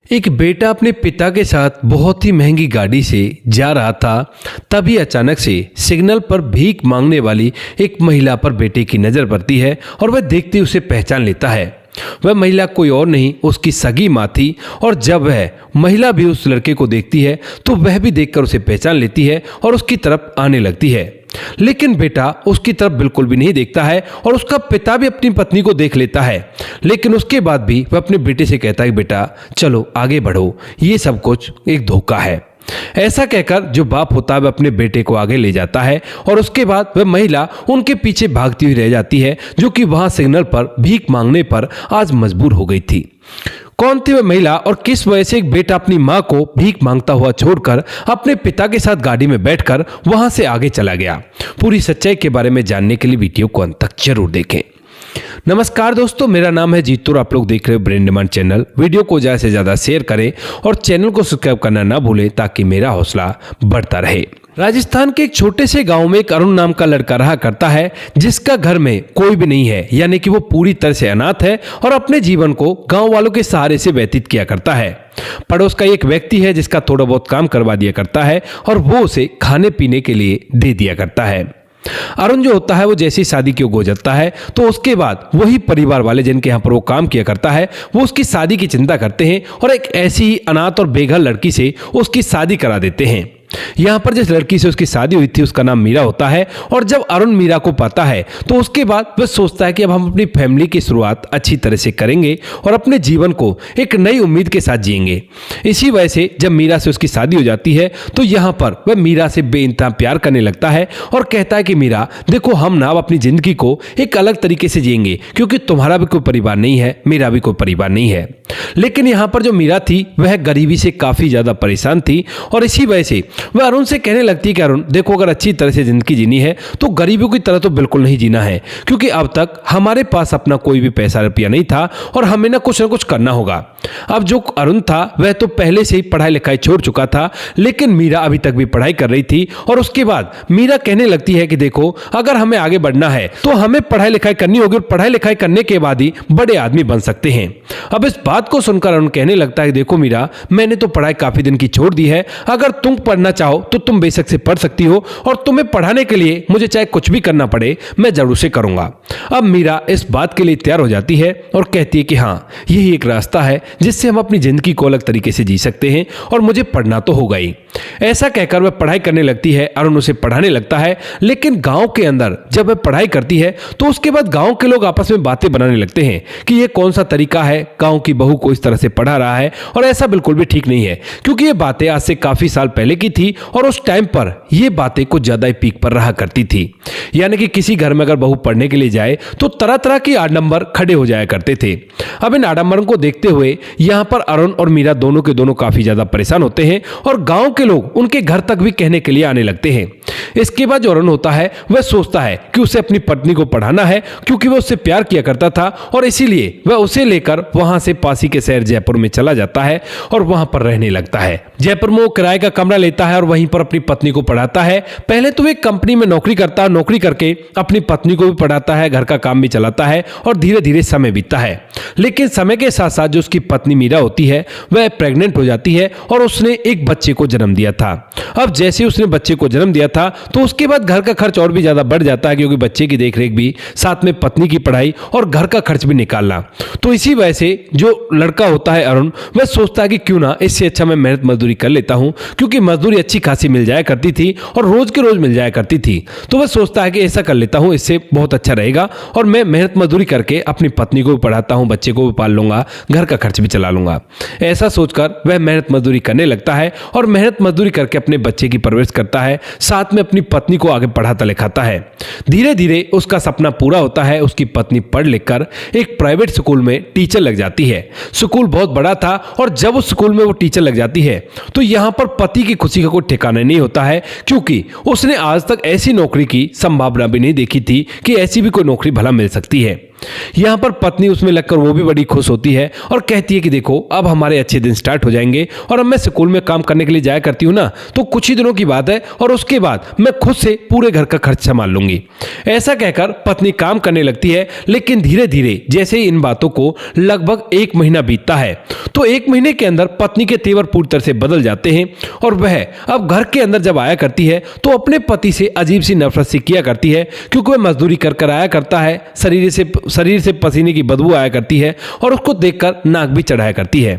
एक बेटा अपने पिता के साथ बहुत ही महंगी गाड़ी से जा रहा था। तभी अचानक से सिग्नल पर भीख मांगने वाली एक महिला पर बेटे की नजर पड़ती है और वह देखते ही उसे पहचान लेता है। वह महिला कोई और नहीं उसकी सगी माँ थी। और जब वह महिला भी उस लड़के को देखती है तो वह भी देखकर उसे पहचान लेती है और उसकी तरफ आने लगती है। लेकिन बेटा उसकी तरफ बिल्कुल भी नहीं देखता है और उसका पिता भी अपनी पत्नी को देख लेता है। लेकिन उसके बाद भी वह अपने बेटे से कहता है, बेटा चलो आगे बढ़ो, ये सब कुछ एक धोखा है। ऐसा कहकर जो बाप होता है वह अपने बेटे को आगे ले जाता है और उसके बाद वह महिला उनके पीछे भागती हुई रह जाती है, जो कि वहां सिग्नल पर भीख मांगने पर आज मजबूर हो गई थी। कौन थी वह महिला और किस वजह से एक बेटा अपनी मां को भीख मांगता हुआ छोड़कर अपने पिता के साथ गाड़ी में बैठकर वहां से आगे चला गया? पूरी सच्चाई के बारे में जानने के लिए वीडियो को अंत तक जरूर देखें। नमस्कार दोस्तों, मेरा नाम है जीतू और आप लोग देख रहे हो ब्रेन डिमांड चैनल। वीडियो को ज़्यादा से ज़्यादा शेयर करें और चैनल को सब्सक्राइब करना ना भूलें ताकि मेरा हौसला बढ़ता रहे। राजस्थान के एक छोटे से गांव में एक अरुण नाम का लड़का रहा करता है, जिसका घर में कोई भी नहीं है, यानी कि वो पूरी तरह से अनाथ है और अपने जीवन को गांव वालों के सहारे से व्यतीत किया करता है। पड़ोस का एक व्यक्ति है जिसका थोड़ा बहुत काम करवा दिया करता है और वो उसे खाने पीने के लिए दे दिया करता है। अरुण जो होता है वो जैसी शादी की हो जाता है तो उसके बाद वही परिवार वाले जिनके यहाँ पर वो काम किया करता है वो उसकी शादी की चिंता करते हैं और एक ऐसी ही अनाथ और बेघर लड़की से उसकी शादी करा देते हैं। यहाँ पर जिस लड़की से उसकी शादी हुई थी उसका नाम मीरा होता है। और जब अरुण मीरा को पाता है तो उसके बाद वह सोचता है कि अब हम अपनी फैमिली की शुरुआत अच्छी तरह से करेंगे और अपने जीवन को एक नई उम्मीद के साथ जिएंगे। इसी वजह से जब मीरा से उसकी शादी हो जाती है तो यहाँ पर वह मीरा से बेइंतहा प्यार करने लगता है और कहता है कि मीरा देखो, हम ना अपनी जिंदगी को एक अलग तरीके से जिएंगे, क्योंकि तुम्हारा भी कोई परिवार नहीं है, मेरा भी कोई परिवार नहीं है। लेकिन यहाँ पर जो मीरा थी वह गरीबी से काफी ज्यादा परेशान थी और इसी वजह से वह अरुण से कहने लगती है कि अरुण देखो, अगर अच्छी तरह से जिंदगी जीनी है तो गरीबों की तरह तो बिल्कुल नहीं जीना है, क्योंकि अब तक हमारे पास अपना कोई भी पैसा रुपया नहीं था और हमें ना कुछ करना होगा। अब जो अरुण था वह तो पहले से ही पढ़ाई लिखाई छोड़ चुका था, लेकिन मीरा अभी तक भी पढ़ाई कर रही थी। और उसके बाद मीरा कहने लगती है कि देखो, अगर हमें आगे बढ़ना है तो हमें पढ़ाई लिखाई करनी होगी और पढ़ाई लिखाई करने के बाद ही बड़े आदमी बन सकते हैं। अब इस बात को सुनकर अरुण कहने लगता है, देखो मीरा, मैंने तो पढ़ाई काफी दिन की छोड़ दी है, अगर तुम पढ़ना चाहो तो तुम बेशक से पढ़ सकती हो और तुम्हें पढ़ाने के लिए मुझे चाहे कुछ भी करना पड़े मैं जरूर से करूंगा। अब मीरा इस बात के लिए तैयार हो जाती है और कहती है कि हाँ, यही एक रास्ता है जिससे हम अपनी जिंदगी को अलग तरीके से जी सकते हैं और मुझे पढ़ना तो होगा ही। ऐसा कहकर वह पढ़ाई करने लगती है। अरुण उसे पढ़ाने लगता है, लेकिन गांव के अंदर जब वह पढ़ाई करती है तो उसके बाद गांव के लोग आपस में बातें बनाने लगते हैं कि यह कौन सा तरीका है, गांव की बहू को इस तरह से पढ़ा रहा है। और ऐसा बिल्कुल भी ठीक नहीं है, क्योंकि ये बातें आज से काफी साल पहले की थी और उस टाइम पर ये बातें कुछ ज्यादा ही पीक पर रहा करती थी। यानी कि किसी घर में अगर बहू पढ़ने के लिए जाए तो तरह तरह के आडंबर खड़े हो जाया करते थे। अब इन आडंबरों को देखते हुए यहाँ पर अरुण और मीरा दोनों के दोनों काफी ज्यादा परेशान होते हैं और गांव के लोग उनके घर तक भी कहने के लिए आने लगते हैं। इसके बाद जो अरुण होता है वह सोचता है कि उसे अपनी पत्नी को पढ़ाना है, क्योंकि वह उससे प्यार किया करता था और इसीलिए वह उसे लेकर वहां से पास ही के शहर जयपुर में चला जाता है और वहां पर रहने लगता है। जयपुर में वो किराए का कमरा लेता है और वहीं पर अपनी पत्नी को पढ़ाता है। पहले तो एक कंपनी में नौकरी करता है, नौकरी करके अपनी पत्नी को भी पढ़ाता है, घर का काम भी चलाता है और धीरे धीरे समय बीतता है। लेकिन समय के साथ साथ जो उसकी पत्नी मीरा होती है वह प्रेग्नेंट हो जाती है और उसने एक बच्चे को जन्म दिया था। अब जैसे उसने बच्चे को जन्म दिया था तो उसके बाद घर का खर्च और भी ज्यादा बढ़ जाता है, क्योंकि बच्चे की देखरेख भी, साथ में पत्नी की पढ़ाई और घर का खर्च भी निकालना। तो इसी वजह से जो लड़का होता है अरुण, वह सोचता है कि क्यों ना इससे अच्छा मैं मेहनत मजदूरी कर लेता हूं, क्योंकि मजदूरी अच्छी खासी मिल जाया करती थी और रोज के रोज मिल जाया करती थी। तो वह सोचता है कि ऐसा कर लेता हूं, इससे बहुत अच्छा रहेगा और मैं मेहनत मजदूरी करके अपनी पत्नी को भी पढ़ाता हूं, बच्चे को भी पाल लूंगा, घर का खर्च भी चला लूंगा। ऐसा सोचकर वह मेहनत मजदूरी करने लगता है और मेहनत मजदूरी करके अपने बच्चे की परवरिश करता है, साथ में अपनी पत्नी को आगे पढ़ाता लिखाता है। धीरे धीरे उसका सपना पूरा होता है। उसकी पत्नी पढ़ लिख कर एक प्राइवेट स्कूल में टीचर लग जाती है। स्कूल बहुत बड़ा था और जब उस स्कूल में वो टीचर लग जाती है तो यहाँ पर पति की खुशी का कोई ठिकाना नहीं होता है, क्योंकि उसने आज तक ऐसी नौकरी की संभावना भी नहीं देखी थी कि ऐसी भी कोई नौकरी भला मिल सकती है। यहाँ पर पत्नी उसमें लगकर वो भी बड़ी खुश होती है और कहती है कि देखो अब हमारे अच्छे दिन स्टार्ट हो जाएंगे और अब मैं स्कूल में काम करने के लिए जाया करती हूँ ना, तो कुछ ही दिनों की बात है और उसके बाद मैं खुद से पूरे घर का खर्च संभाल लूंगी। ऐसा कहकर पत्नी काम करने लगती है, लेकिन धीरे धीरे जैसे ही इन बातों को लगभग 1 महीना बीतता है तो 1 महीने के अंदर पत्नी के तेवर पूरी तरह से बदल जाते हैं और वह अब घर के अंदर जब आया करती है तो अपने पति से अजीब सी नफरत सी किया करती है, क्योंकि वह मजदूरी कर कर आया करता है, शरीर से पसीने की बदबू आया करती है और उसको देखकर नाक भी चढ़ाया करती है।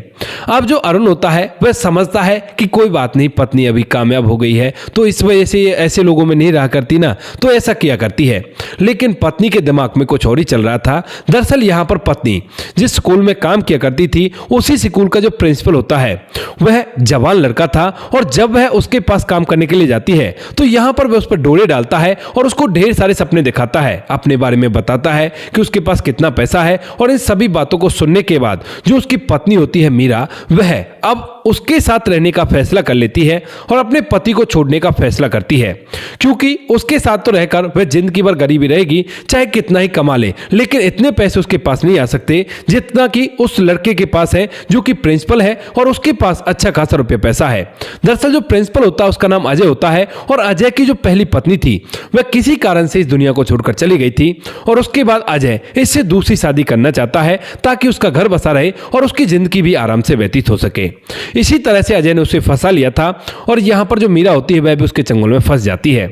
अब जो अरुण होता है वह समझता है कि कोई बात नहीं, पत्नी अभी कामयाब हो गई है तो इस वजह से ये ऐसे लोगों में नहीं रहा करती ना, तो ऐसा किया करती है। लेकिन पत्नी के दिमाग में कुछ और ही चल रहा था। दरअसल यहाँ पर पत्नी जिस स्कूल में काम किया करती थी उसी स्कूल का जो प्रिंसिपल होता है वह जवान लड़का था और जब वह उसके पास काम करने के लिए जाती है तो यहाँ पर वह उस पर डोरे डालता है और उसको ढेर सारे सपने दिखाता है, अपने बारे में बताता है कि उसके पास कितना पैसा है। और इन सभी बातों को सुनने के बाद जो उसकी पत्नी होती है मीरा, वह अब उसके साथ रहने का फैसला कर लेती है और अपने पति को छोड़ने का फैसला करती है, क्योंकि उसके साथ तो रहकर वह जिंदगी भर गरीबी रहेगी, चाहे कितना ही कमा ले, लेकिन इतने पैसे उसके पास नहीं आ सकते जितना कि उस लड़के के पास है जो कि प्रिंसिपल है और उसके पास अच्छा खासा रुपया पैसा है। दरअसल जो प्रिंसिपल होता है उसका नाम अजय होता है और अजय की जो पहली पत्नी थी वह किसी कारण से इस दुनिया को छोड़कर चली गई थी और उसके बाद अजय इससे दूसरी शादी करना चाहता है ताकि उसका घर बसा रहे और उसकी जिंदगी भी आराम से व्यतीत हो सके। इसी तरह से अजय ने उसे फंसा लिया था और यहाँ पर जो मीरा होती है वह भी उसके चंगुल में फंस जाती है।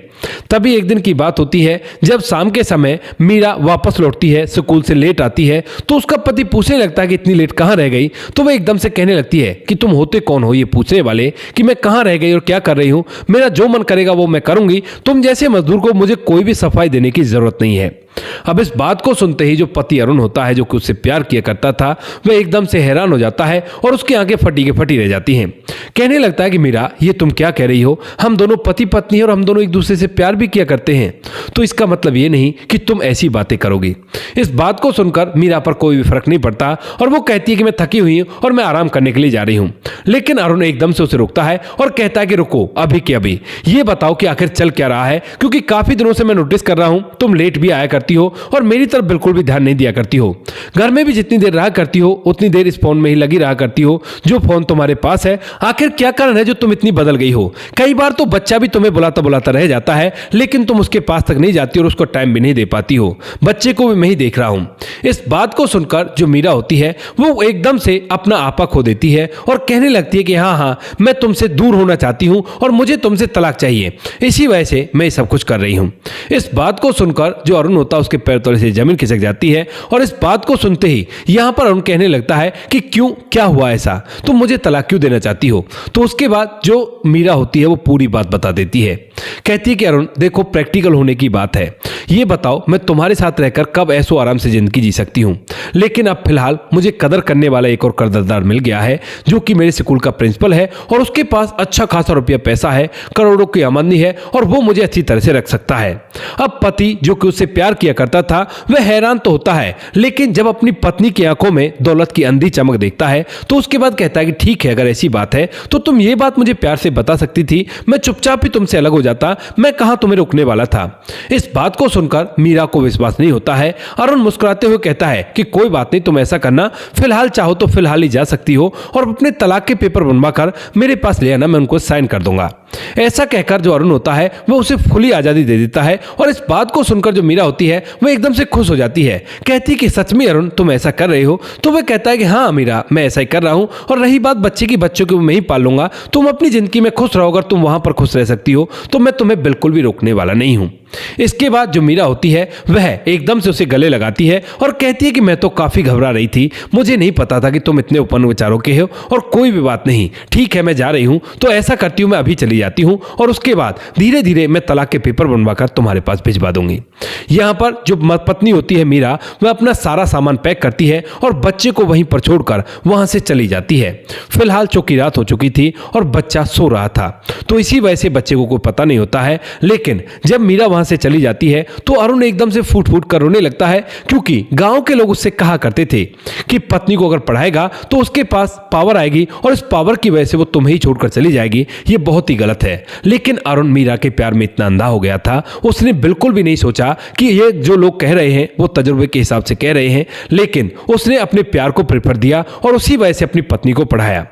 तभी एक दिन की बात होती है जब शाम के समय मीरा वापस लौटती है, स्कूल से लेट आती है, तो उसका पति पूछने लगता है कि इतनी लेट कहाँ रह गई। तो वह एकदम से कहने लगती है कि तुम होते कौन हो ये पूछने वाले कि मैं कहाँ रह गई और क्या कर रही हूँ, मेरा जो मन करेगा वो मैं करूंगी, तुम जैसे मजदूर को मुझे कोई भी सफाई देने की जरूरत नहीं है। अब इस बात को सुनते ही जो पति अरुण होता है, जो कि उससे प्यार किया करता था, वह एकदम से हैरान हो जाता है और उसकी आंखें फटी के फटी रह जाती हैं। कहने लगता है कि मीरा ये तुम क्या कह रही हो, हम दोनों पति पत्नी हैं और हम दोनों एक दूसरे से प्यार भी किया करते हैं, तो इसका मतलब ये नहीं कि तुम ऐसी बातें करोगी। इस बात को सुनकर मीरा पर कोई भी फर्क नहीं पड़ता और वो कहती है कि मैं थकी हुई हूँ और मैं आराम करने के लिए जा रही हूँ। लेकिन अरुण एकदम से उसे रोकता है और कहता है कि रुको, अभी के अभी ये बताओ कि आखिर चल क्या रहा है, क्योंकि काफी दिनों से मैं नोटिस कर रहा हूं तुम लेट भी आया करती हो और मेरी तरफ बिल्कुल भी ध्यान नहीं दिया करती हो। घर में भी जितनी देर रहा करती हो उतनी देर इस फोन में ही लगी रहा करती हो जो फोन तुम्हारे पास है। आखिर क्या कारण है जो तुम इतनी बदल गई हो? कई बार तो बच्चा भी तुम्हें बुलाता बुलाता रह जाता है, लेकिन तुम उसके पास तक नहीं जाती और उसको टाइम भी नहीं दे पाती हो। बच्चे को भी मैं ही देख रहा हूं। इस बात को सुनकर जो मीरा होती है वो एकदम से अपना आपा खो देती है और कहने लगती है कि हाँ, मैं तुमसे दूर होना चाहती हूं और मुझे तुमसे तलाक चाहिए, इसी वजह से मैं सब कुछ कर रही हूं। इस बात को सुनकर जो अरुण होता है उसके पैर तले से जमीन खिसक जाती है और इस बात को सुनते ही यहां पर अरुण कहने लगता है कि क्यों, क्या हुआ ऐसा, तुम मुझे तलाक क्यों देना चाहती हो? तो उसके बाद जो मीरा होती है वो पूरी बात बता देती है। कहती है कि अरुण देखो, प्रैक्टिकल होने की बात है, ये बताओ मैं तुम्हारे साथ रहकर कब ऐसो आराम से जिंदगी जी सकती हूँ, लेकिन अब फिलहाल मुझे कदर करने वाला एक और कर्जदार मिल गया है जो कि मेरे स्कूल का प्रिंसिपल है और उसके पास अच्छा खासा रुपया पैसा है, करोड़ों की आमदनी है और वो मुझे अच्छी तरह से रख सकता है। अब पति जो कि उससे प्यार किया करता था वह हैरान तो होता है, लेकिन जब अपनी पत्नी की आंखों में दौलत की अंधी चमक देखता है तो उसके बाद कहता है कि ठीक है, अगर ऐसी बात है तो तुम ये बात मुझे प्यार से बता सकती थी, मैं चुपचाप ही तुमसे अलग हो जाता, मैं कहां तुम्हें रोकने वाला था। इस बात को सुनकर मीरा को विश्वास नहीं होता है। अरुण मुस्कुराते हुए कहता है कि कोई बात नहीं, तुम ऐसा करना, फिलहाल चाहो तो फिलहाल ही जा सकती हो और अपने तलाक के पेपर बनवा कर मेरे पास ले आना, मैं उनको साइन कर दूंगा। ऐसा कहकर जो अरुण होता है वह उसे खुली आजादी दे देता है और इस बात को सुनकर जो मीरा होती है वह एकदम से खुश हो जाती है। कहती है कि सच में अरुण तुम ऐसा कर रहे हो? तो वह कहता है कि हाँ मीरा, मैं ऐसा ही कर रहा हूं और रही बात बच्चों की मैं ही पाल लूंगा, तुम अपनी जिंदगी में खुश रहो, अगर तुम वहां पर खुश रह सकती हो तो मैं तुम्हें बिल्कुल भी रोकने वाला नहीं हूं। इसके बाद जो मीरा होती है वह एकदम से उसे गले लगाती है और कहती है कि मैं तो काफी घबरा रही थी, मुझे नहीं पता था कि तुम इतने ओपन विचारों के हो और कोई भी बात नहीं, ठीक है मैं जा रही हूं, तो ऐसा करती हूं मैं अभी चली जाती हूं और उसके बाद धीरे धीरे मैं तलाक के पेपर बनवाकर तुम्हारे पास भिजवा दूंगी। यहां पर जो पत्नी होती है मीरा, वह अपना सारा सामान पैक करती है और बच्चे को वहीं पर छोड़कर वहां से चली जाती है। फिलहाल चूंकि रात हो चुकी थी और बच्चा सो रहा था तो इसी वजह से बच्चे को कोई पता नहीं होता है, लेकिन जब मीरा वहां से चली जाती है तो अरुण एकदम से फूट फूट कर रोने लगता है, क्योंकि गांव के लोग उससे कहा करते थे कि पत्नी को अगर पढ़ाएगा तो उसके पास पावर आएगी और इस पावर की वजह से वो तुम्हें ही छोड़कर चली जाएगी। ये बहुत ही गलत है। लेकिन अरुण मीरा के प्यार में इतना अंधा हो गया था, उसने बिल्कुल भी नहीं सोचा कि ये जो लोग कह रहे हैं वो तजुर्बे के हिसाब से कह रहे हैं, लेकिन उसने अपने प्यार को प्रेफर दिया और उसी वजह से अपनी पत्नी को पढ़ाया।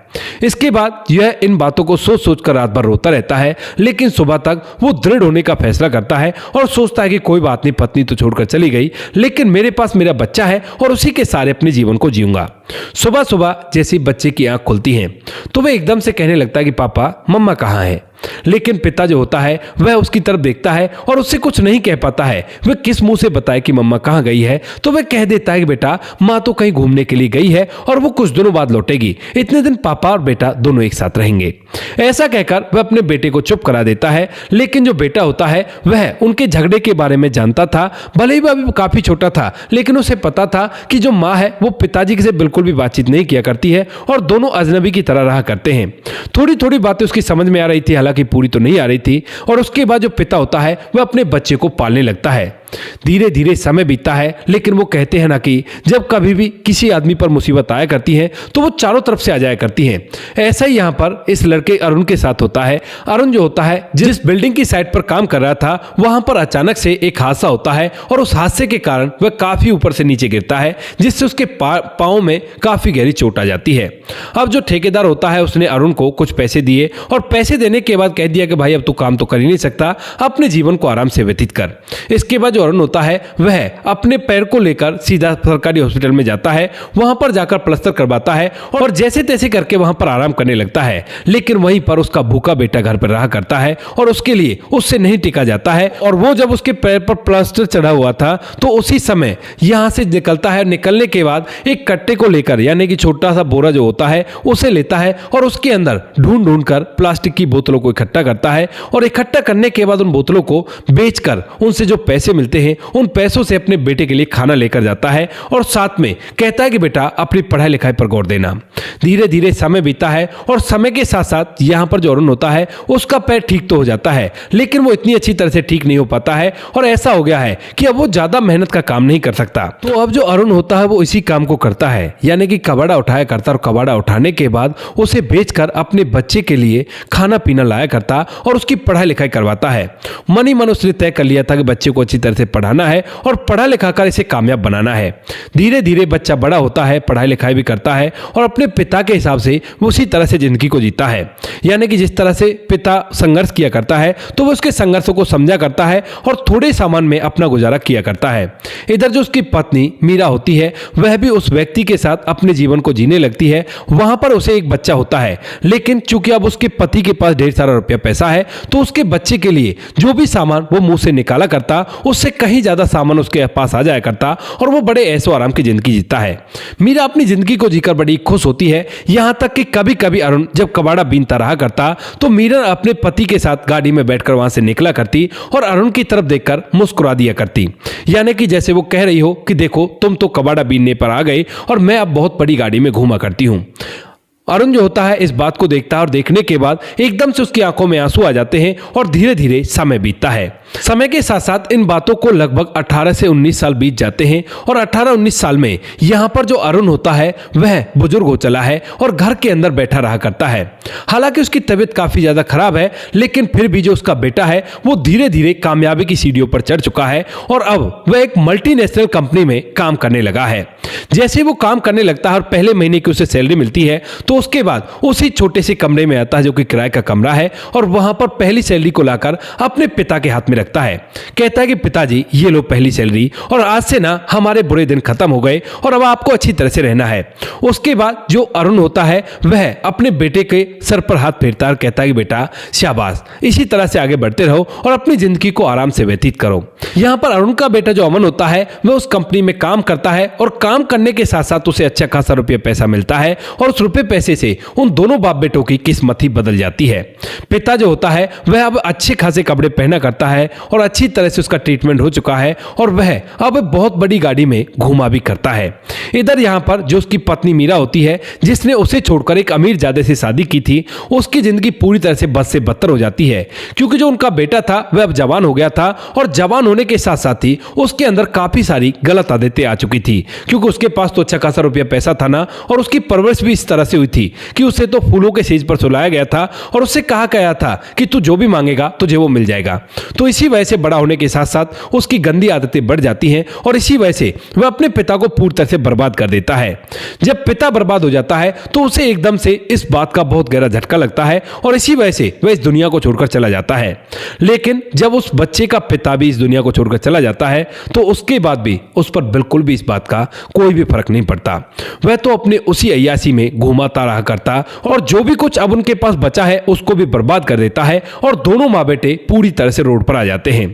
इसके बाद यह इन बातों को सोच सोच कर रात भर रोता रहता है, लेकिन सुबह तक वो दृढ़ होने का फैसला करता है और सोचता है कि कोई बात नहीं, पत्नी तो छोड़कर चली गई, लेकिन मेरे पास मेरा बच्चा है और उसी के सारे अपने जीवन को जीऊंगा। सुबह सुबह जैसे बच्चे की आंख खुलती है तो वह एकदम से कहने लगता है कि पापा मम्मा कहाँ है। लेकिन पिता जो होता है वह उसकी तरफ देखता है और उससे कुछ नहीं कह पाता है वह किस मुंह से बताए कि मम्मा कहाँ गई है। तो वह कह देता है कि बेटा माँ तो कहीं घूमने के लिए गई है और वो कुछ दिनों बाद लौटेगी, इतने दिन पापा और बेटा दोनों एक साथ रहेंगे। ऐसा कहकर वह अपने बेटे को चुप करा देता है। लेकिन जो बेटा होता है वह उनके झगड़े के बारे में जानता था, भले ही वह अभी काफी छोटा था, लेकिन उसे पता था कि जो माँ है वो पिताजी से बिल्कुल भी बातचीत नहीं किया करती है और दोनों अजनबी की तरह रहा करते हैं। थोड़ी थोड़ी बातें उसकी समझ में आ रही थी, हालांकि पूरी तो नहीं आ रही थी। और उसके बाद जो पिता होता है वह अपने बच्चे को पालने लगता है। धीरे धीरे समय बीतता है, लेकिन वो कहते हैं ना कि जब कभी भी किसी आदमी पर मुसीबत आया करती है तो वो चारों तरफ से आ जाया करती है। ऐसा ही यहाँ पर इस लड़के अरुण के साथ होता है। अरुण जो होता है जिस बिल्डिंग की साइड पर काम कर रहा था वहां पर अचानक से एक हादसा होता है और उस हादसे के कारण वह काफी ऊपर से नीचे गिरता है, जिससे उसके पांव में काफी गहरी चोट आ जाती है। अब जो ठेकेदार होता है उसने अरुण को कुछ पैसे दिए और पैसे देने के बाद कह दिया कि भाई अब तू काम तो कर ही नहीं सकता, अपने जीवन को आराम से व्यतीत कर। इसके बाद जो अरुण होता है वह अपने पैर को लेकर सीधा सरकारी हॉस्पिटल में जाता है, वहां पर जाकर प्लास्टर करवाता है और जैसे तैसे करके वहां पर आराम करने लगता है। लेकिन वहीं पर उसका भूखा बेटा घर पर रहा करता है और उसके लिए उससे नहीं टिका जाता है। और वो जब उसके पैर पर प्लास्टर चढ़ा हुआ था तो उसी समय यहां से निकलता है। निकलने के बाद एक कट्टे को लेकर, यानी कि छोटा सा बोरा जो होता है उसे लेता है और उसके अंदर ढूंढ ढूंढ कर प्लास्टिक की बोतलों को इकट्ठा करता है और इकट्ठा करने के बाद उन बोतलों को बेचकर उनसे जो पैसे मिलते हैं उन पैसों से अपने बेटे के लिए खाना लेकर जाता है और साथ में कहता है कि बेटा अपनी पढ़ाई लिखाई पर गौर देना। धीरे धीरे समय बीता है और समय के साथ साथ यहां पर जो अरुण होता है उसका पैर ठीक तो हो जाता है, लेकिन वो इतनी अच्छी तरह से ठीक नहीं हो पाता है और ऐसा हो गया है कि अब वो ज्यादा मेहनत का काम नहीं कर सकता। तो अब जो अरुण होता है वो इसी काम को करता है, यानी कि कबाड़ा उठाया करता और कबाड़ा उठाने के बाद उसे बेचकर अपने बच्चे के लिए खाना पीना लाया करता और उसकी पढ़ाई लिखाई करवाता है। मन ही मन उसने तय कर लिया था कि बच्चे को अच्छी तरह से पढ़ाना है और पढ़ा लिखा कर इसे कामयाब बनाना है। धीरे धीरे बच्चा बड़ा होता है, पढ़ाई लिखाई भी करता है और अपने पिता के हिसाब से उसी तरह से जिंदगी को जीता है, यानी कि जिस तरह से पिता संघर्ष किया करता है तो वो उसके संघर्षों को समझा करता है और थोड़े सामान में अपना गुजारा किया करता है। इधर जो उसकी पत्नी मीरा होती है वह भी उस व्यक्ति के साथ अपने जीवन को जीने लगती है। वहां पर उसे एक बच्चा होता है, लेकिन चूंकि अब उसके पति के पास ढेर सारा रुपया पैसा है तो उसके बच्चे के लिए जो भी सामान वो मुंह से निकाला करता उससे कहीं ज्यादा सामान उसके पास आ जाया करता और वो बड़े ऐशो आराम की जिंदगी जीता है। मीरा अपनी जिंदगी को जीकर बड़ी खुश होती है, यहां तक कि कभी कभी अरुण जब कबाड़ा बीनता रहा करता तो मीरा अपने पति के साथ गाड़ी में बैठकर वहां से निकला करती और अरुण की तरफ देखकर मुस्कुरा दिया करती, यानी कि जैसे वो कह रही हो कि देखो तुम तो कबाड़ा बीनने पर आ गए और मैं अब बहुत बड़ी गाड़ी में घूमा करती हूं। अरुण जो होता है इस बात को देखता है और देखने के बाद एकदम से उसकी आंखों में आंसू आ जाते हैं और धीरे धीरे समय बीतता है। समय के साथ साथ इन बातों को लगभग 18 से 19 साल बीत जाते हैं और 18-19 साल में यहाँ पर जो अरुण होता है वह बुजुर्ग हो चला है और घर के अंदर बैठा रहा करता है। हालांकि उसकी तबीयत काफी ज्यादा खराब है, लेकिन फिर भी जो उसका बेटा है वो धीरे धीरे कामयाबी की सीढ़ियों पर चढ़ चुका है और अब वह एक मल्टीनेशनल कंपनी में काम करने लगा है। जैसे वो काम करने लगता है और पहले महीने की उसे सैलरी मिलती है तो उसके बाद उसी छोटे से कमरे में आता है जो कि किराए का कमरा है और वहां पर पहली सैलरी को लाकर अपने पिता के हाथ में रखता है। कहता है कि पिताजी ये लो पहली सैलरी और आज से ना हमारे बुरे दिन खत्म हो गए और अब आपको अच्छी तरह से रहना है। उसके बाद जो अरुण होता है वह अपने बेटे के सर पर हाथ फेरता है और कहता है कि बेटा शाबाश, इसी तरह से आगे बढ़ते रहो और अपनी जिंदगी को आराम से व्यतीत करो। यहाँ पर अरुण का बेटा जो अमन होता है वह उस कंपनी में काम करता है और काम करने के साथ साथ उसे अच्छा खासा रुपया पैसा मिलता है और उस रुपये पैसे पैसे से उन दोनों बाप बेटों की किस्मत ही बदल जाती है। पिता जो होता है वह अब अच्छे खासे कपड़े पहना करता है और अच्छी तरह से उसका ट्रीटमेंट हो चुका है और वह अब बहुत बड़ी गाड़ी में घूमा भी करता है। इधर यहाँ पर जो उसकी पत्नी मीरा होती है, जिसने उसे छोड़कर एक अमीर जादे से शादी की थी, उसकी जिंदगी पूरी तरह से बद से बदतर हो जाती है, क्योंकि जो उनका बेटा था वह अब जवान हो गया था और जवान होने के साथ साथ ही उसके अंदर काफी सारी गलत आदतें आ चुकी थी, क्योंकि उसके पास तो अच्छा खासा रुपया पैसा था ना, और उसकी परवरिश भी इस तरह से हुई थी कि उसे तो फूलों के सेज पर सुलाया गया था और उससे कहा गया था कि तू जो भी मांगेगा तुझे वो मिल जाएगा। तो इसी वजह से बड़ा होने के साथ साथ उसकी गंदी आदतें बढ़ जाती हैं और इसी वजह से वह अपने पिता को पूरी तरह से बर्बाद कर देता है। जब पिता बर्बाद हो जाता है तो उसे एकदम से इस बात का बहुत गहरा झटका लगता है और इसी वजह से वह इस दुनिया को छोड़कर चला जाता है। लेकिन जब उस बच्चे का पिता भी इस दुनिया को छोड़कर चला जाता है तो उसके बाद भी उस पर बिल्कुल भी इस बात का कोई भी फर्क नहीं पड़ता। वह तो अपने उसी अय्यासी में घूमाता रहा करता और जो भी कुछ अब उनके पास बचा है उसको भी बर्बाद कर देता है और दोनों माँ बेटे पूरी तरह से रोड पर आ जाते हैं।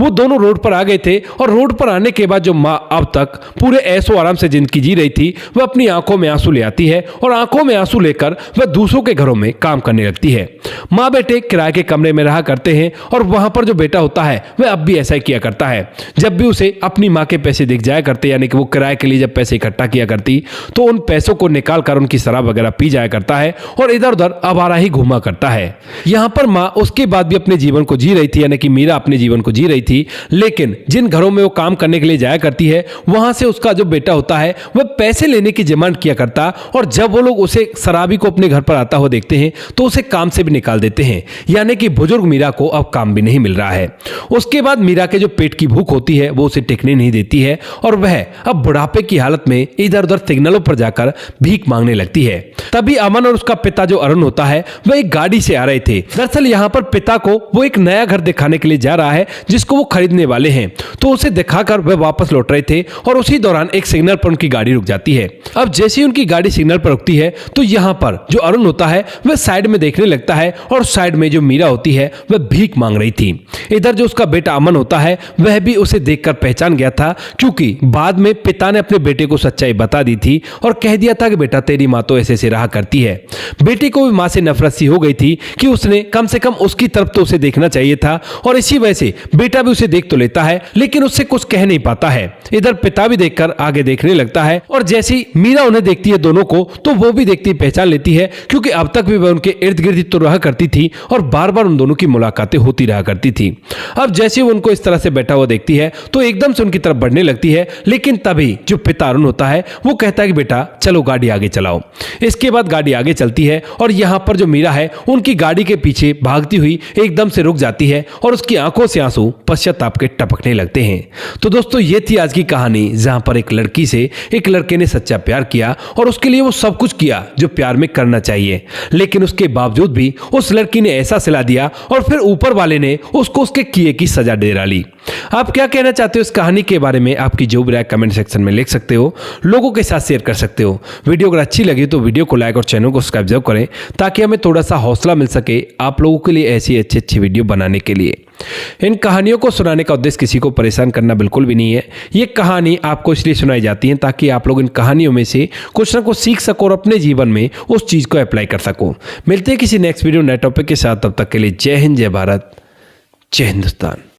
वो दोनों रोड पर आ गए थे और रोड पर आने के बाद जो माँ अब तक पूरे ऐशो आराम से जिंदगी जी रही थी, वह अपनी आंखों में आंसू ले आती है और आंखों में आंसू लेकर वह दूसरों के घरों में काम करने लगती है। माँ बेटे किराए के कमरे में रहा करते हैं और वहां पर जो बेटा होता है वह अब भी ऐसा ही किया करता है। जब भी उसे अपनी माँ के पैसे दिख जाया करते, यानी कि वो किराए के लिए जब पैसे इकट्ठा किया करती, तो उन पैसों को निकाल कर उनकी शराब वगैरह पी जाया करता है और इधर उधर आवारा ही घूमा करता है। यहाँ पर माँ उसके बाद भी अपने जीवन को जी रही थी, यानी कि मीरा अपने जीवन को जी रही थी, लेकिन जिन घरों में वो काम करने के लिए जाया करती है वहां से उसका जो बेटा होता है वह पैसे लेने की डिमांड किया करता और जब वो लोग उसे शराबी को अपने घर पर आता हुआ देखते हैं तो उसे काम से भी निकाल देते हैं, यानी कि बुजुर्ग मीरा को अब काम भी नहीं मिल रहा है। उसके बाद मीरा के जो पेट की भूख होती है वो उसे टिकने नहीं देती है और वह अब बुढ़ापे की हालत में इधर उधर सिग्नलों पर जाकर भीख मांगने लगती है। तभी अमन और उसका पिता जो अरुण होता है वह एक गाड़ी से आ रहे थे। दरअसल यहाँ पर पिता को वो एक नया घर दिखाने के लिए जा रहा है जिसको वो खरीदने वाले हैं, तो उसे दिखाकर वह वापस लौट रहे थे और उसी दौरान एक सिग्नल पर उनकी गाड़ी रुक जाती है। अब जैसे ही उनकी गाड़ी सिग्नल पर रुकती है तो यहाँ पर जो अरुण होता है वह साइड में देखने लगता है और साइड में जो मीरा होती है वह भीख मांग रही थी। इधर जो उसका बेटा अमन होता है वह भी उसे देखकर पहचान गया था, क्योंकि बाद में पिता ने अपने बेटे को सच्चाई बता दी थी और कह दिया था कि बेटा तेरी माँ तो ऐसे से रहा करती है। बेटे को भी माँ से नफरत सी हो गई थी कि उसने कम से कम उसकी तरफ तो उसे देखना चाहिए था और इसी वजह से बेटा भी उसे देख तो लेता है लेकिन उससे कुछ कह नहीं पाता है। इधर पिता भी देखकर आगे देखने लगता है और जैसी मीरा उन्हें देखती है दोनों को, तो वो भी देखती पहचान लेती है, क्योंकि अब तक भी वह उनके इर्द गिर्द तो रहा करती थी और बार बार उन दोनों की मुलाकातें होती रहा करती थी। अब जैसे वो उनको इस तरह से बैठा हुआ देखती है तो एकदम से उनकी तरफ बढ़ने लगती है, लेकिन तभी जो पिता अरुण होता है वो कहता है कि बेटा चलो गाड़ी आगे चलाओ। इसके बाद गाड़ी आगे चलती है और यहाँ पर जो मीरा है उनकी गाड़ी के पीछे भागती हुई एकदम से रुक जाती है और उसकी आंखों से आंसू पश्चाताप के टपकने लगते हैं। तो दोस्तों ये थी आज की कहानी, जहां पर एक लड़की से एक लड़के ने सच्चा प्यार किया और उसके लिए वो सब कुछ किया जो प्यार में करना चाहिए, लेकिन उसके बावजूद भी उस लड़की ने ऐसा सिला दिया और फिर ऊपर वाले ने उसको उसके किए की सजा दे डाली। आप क्या कहना चाहते हो इस कहानी के बारे में? आपकी जो भी राय कमेंट सेक्शन में लिख सकते हो, लोगों के साथ शेयर कर सकते हो। वीडियो अगर अच्छी लगी तो वीडियो को लाइक और चैनल को सब्सक्राइब जरूर करें ताकि हमें थोड़ा सा हौसला मिल सके आप लोगों के लिए ऐसी अच्छी वीडियो बनाने के लिए। इन कहानियों को सुनाने का उद्देश्य किसी को परेशान करना बिल्कुल भी नहीं है। ये कहानी आपको इसलिए सुनाई जाती है ताकि आप लोग इन कहानियों में से कुछ ना कुछ सीख सको और अपने जीवन में उस चीज को अप्लाई कर सको। मिलते हैं किसी नेक्स्ट वीडियो नए टॉपिक के साथ, तब तक के लिए जय हिंद, जय भारत, जय हिंदुस्तान।